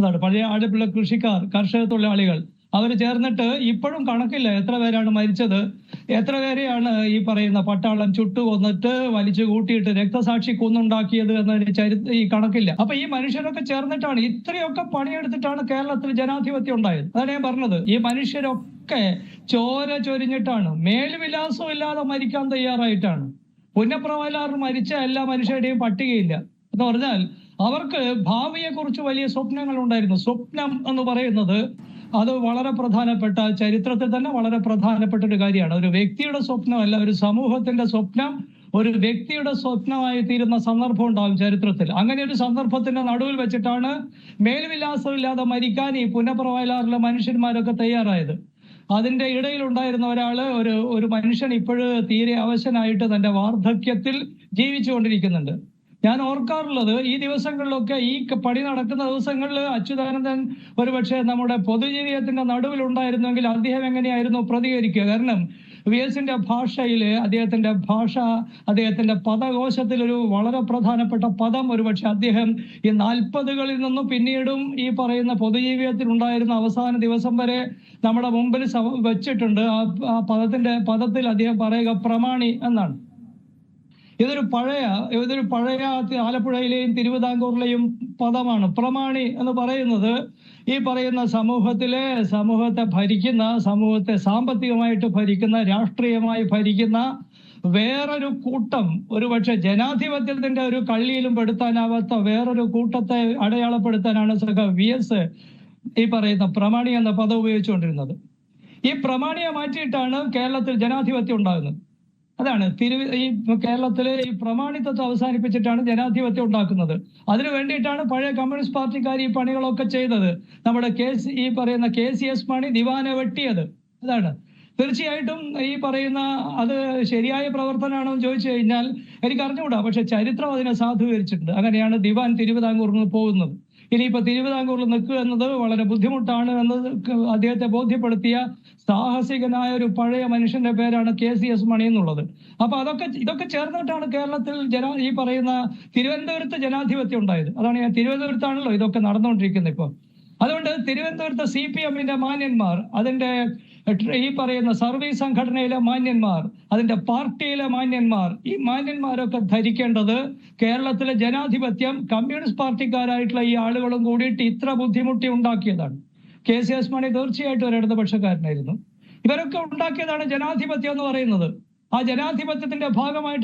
അതാണ് പഴയ അടുപ്പുള്ള കൃഷിക്കാർ, കർഷക തൊഴിലാളികൾ, അവർ ചേർന്നിട്ട് ഇപ്പോഴും കണക്കില്ല എത്ര പേരാണ് മരിച്ചത്, എത്ര പേരെയാണ് ഈ പറയുന്ന പട്ടാളം ചുട്ടുകൊന്നിട്ട് വലിച്ചു കൂട്ടിയിട്ട് രക്തസാക്ഷി കുന്നുണ്ടാക്കിയത് എന്നതിന് ഈ കണക്കില്ല. അപ്പൊ ഈ മനുഷ്യരൊക്കെ ചേർന്നിട്ടാണ് ഇത്രയൊക്കെ പണിയെടുത്തിട്ടാണ് കേരളത്തിൽ ജനാധിപത്യം ഉണ്ടായത്. അതാണ് ഞാൻ പറഞ്ഞത്. ഈ മനുഷ്യരൊക്കെ ചോര ചൊരിഞ്ഞിട്ടാണ്, മേൽവിലാസം ഇല്ലാതെ മരിക്കാൻ തയ്യാറായിട്ടാണ്. പുന്നപ്ര മരിച്ച എല്ലാ മനുഷ്യരുടെയും പട്ടികയില്ല. എന്ന് പറഞ്ഞാൽ അവർക്ക് ഭാവിയെ കുറിച്ച് വലിയ സ്വപ്നങ്ങൾ ഉണ്ടായിരുന്നു. സ്വപ്നം എന്ന് പറയുന്നത് അത് വളരെ പ്രധാനപ്പെട്ട, ചരിത്രത്തിൽ തന്നെ വളരെ പ്രധാനപ്പെട്ട ഒരു കാര്യമാണ്. ഒരു വ്യക്തിയുടെ സ്വപ്നമല്ല, ഒരു സമൂഹത്തിന്റെ സ്വപ്നം ഒരു വ്യക്തിയുടെ സ്വപ്നമായി തീരുന്ന സന്ദർഭം ഉണ്ടാകും ചരിത്രത്തിൽ. അങ്ങനെ ഒരു സന്ദർഭത്തിന്റെ നടുവിൽ വെച്ചിട്ടാണ് മേൽവിലാസമില്ലാതെ മരിക്കാൻ ഈ പുന്നപ്ര മനുഷ്യന്മാരൊക്കെ തയ്യാറായത്. അതിന്റെ ഇടയിൽ ഉണ്ടായിരുന്ന ഒരാള്, ഒരു മനുഷ്യൻ ഇപ്പോഴും തീരെ അവശനായിട്ട് തന്റെ വാർദ്ധക്യത്തിൽ ജീവിച്ചുകൊണ്ടിരിക്കുന്നുണ്ട്. ഞാൻ ഓർക്കാറുള്ളത്, ഈ ദിവസങ്ങളിലൊക്കെ ഈ പണി നടക്കുന്ന ദിവസങ്ങളിൽ അച്യുതാനന്ദൻ ഒരുപക്ഷെ നമ്മുടെ പൊതുജീവിതത്തിന്റെ നടുവിലുണ്ടായിരുന്നെങ്കിൽ അദ്ദേഹം എങ്ങനെയായിരുന്നു പ്രതികരിക്കുക? കാരണം VS-ന്റെ ഭാഷയിൽ അദ്ദേഹത്തിന്റെ പദകോശത്തിൽ ഒരു വളരെ പ്രധാനപ്പെട്ട പദം ഒരുപക്ഷെ അദ്ദേഹം ഈ 40കളിൽ നിന്നും പിന്നീടും ഈ പറയുന്ന പൊതുജീവിതത്തിൽ ഉണ്ടായിരുന്ന അവസാന ദിവസം വരെ നമ്മുടെ മുമ്പിൽ വെച്ചിട്ടുണ്ട്. ആ പദത്തിൽ അദ്ദേഹം പറയുക പ്രമാണി എന്നാണ്. ഇതൊരു പഴയ ആലപ്പുഴയിലെയും തിരുവിതാംകൂറിലെയും പദമാണ്. പ്രമാണി എന്ന് പറയുന്നത് ഈ പറയുന്ന സമൂഹത്തെ ഭരിക്കുന്ന, സമൂഹത്തെ സാമ്പത്തികമായിട്ട് ഭരിക്കുന്ന, രാഷ്ട്രീയമായി ഭരിക്കുന്ന വേറൊരു കൂട്ടം, ഒരുപക്ഷെ ജനാധിപത്യത്തിന്റെ ഒരു കള്ളിയിലും പെടുത്താനാവാത്ത വേറൊരു കൂട്ടത്തെ അടയാളപ്പെടുത്താനാണ് VS ഈ പറയുന്ന പ്രമാണി എന്ന പദം ഉപയോഗിച്ചുകൊണ്ടിരുന്നത്. ഈ പ്രമാണിയെ മാറ്റിയിട്ടാണ് കേരളത്തിൽ ജനാധിപത്യം ഉണ്ടാകുന്നത്. അതാണ് ഈ കേരളത്തിലെ ഈ പ്രമാണിത്വത്തെ അവസാനിപ്പിച്ചിട്ടാണ് ജനാധിപത്യം ഉണ്ടാക്കുന്നത്. അതിനു വേണ്ടിയിട്ടാണ് പഴയ കമ്മ്യൂണിസ്റ്റ് പാർട്ടിക്കാർ ഈ പണികളൊക്കെ ചെയ്തത്. നമ്മുടെ ഈ പറയുന്ന KCS മണി ദിവാനെ വെട്ടിയത് അതാണ്. തീർച്ചയായിട്ടും ഈ പറയുന്ന അത് ശരിയായ പ്രവർത്തനമാണോ എന്ന് ചോദിച്ചു കഴിഞ്ഞാൽ എനിക്ക് അറിഞ്ഞുകൂടാ. പക്ഷെ ചരിത്രം അതിനെ സാധൂകരിച്ചിട്ടുണ്ട്. അങ്ങനെയാണ് ദിവാൻ തിരുവിതാംകൂറിൽ നിന്ന് പോകുന്നത്. ഇനിയിപ്പോ തിരുവിതാംകൂറിൽ നിൽക്കുക എന്നത് വളരെ ബുദ്ധിമുട്ടാണ് എന്നത് അദ്ദേഹത്തെ ബോധ്യപ്പെടുത്തിയ സാഹസികനായ ഒരു പഴയ മനുഷ്യന്റെ പേരാണ് KCS മണി എന്നുള്ളത്. അപ്പൊ ഇതൊക്കെ ചേർന്നിട്ടാണ് കേരളത്തിൽ ഈ പറയുന്ന തിരുവനന്തപുരത്ത് ജനാധിപത്യം ഉണ്ടായത്. അതാണ് തിരുവനന്തപുരത്താണല്ലോ ഇതൊക്കെ നടന്നുകൊണ്ടിരിക്കുന്നത് ഇപ്പൊ. അതുകൊണ്ട് തിരുവനന്തപുരത്തെ CPM-ന്റെ മാന്യന്മാർ, അതിന്റെ ഈ പറയുന്ന സർവീസ് സംഘടനയിലെ മാന്യന്മാർ, അതിന്റെ പാർട്ടിയിലെ മാന്യന്മാർ, ഈ മാന്യന്മാരൊക്കെ ധരിക്കേണ്ടത് കേരളത്തിലെ ജനാധിപത്യം കമ്മ്യൂണിസ്റ്റ് പാർട്ടിക്കാരായിട്ടുള്ള ഈ ആളുകളും കൂടിയിട്ട് ഇത്ര ബുദ്ധിമുട്ടി ഉണ്ടാക്കിയതാണ്. KCS മണി തീർച്ചയായിട്ടും ഒരു ഇടതുപക്ഷക്കാരനായിരുന്നു. ഇവരൊക്കെ ഉണ്ടാക്കിയതാണ് ജനാധിപത്യം എന്ന് പറയുന്നത്. ആ ജനാധിപത്യത്തിന്റെ ഭാഗമായിട്ട്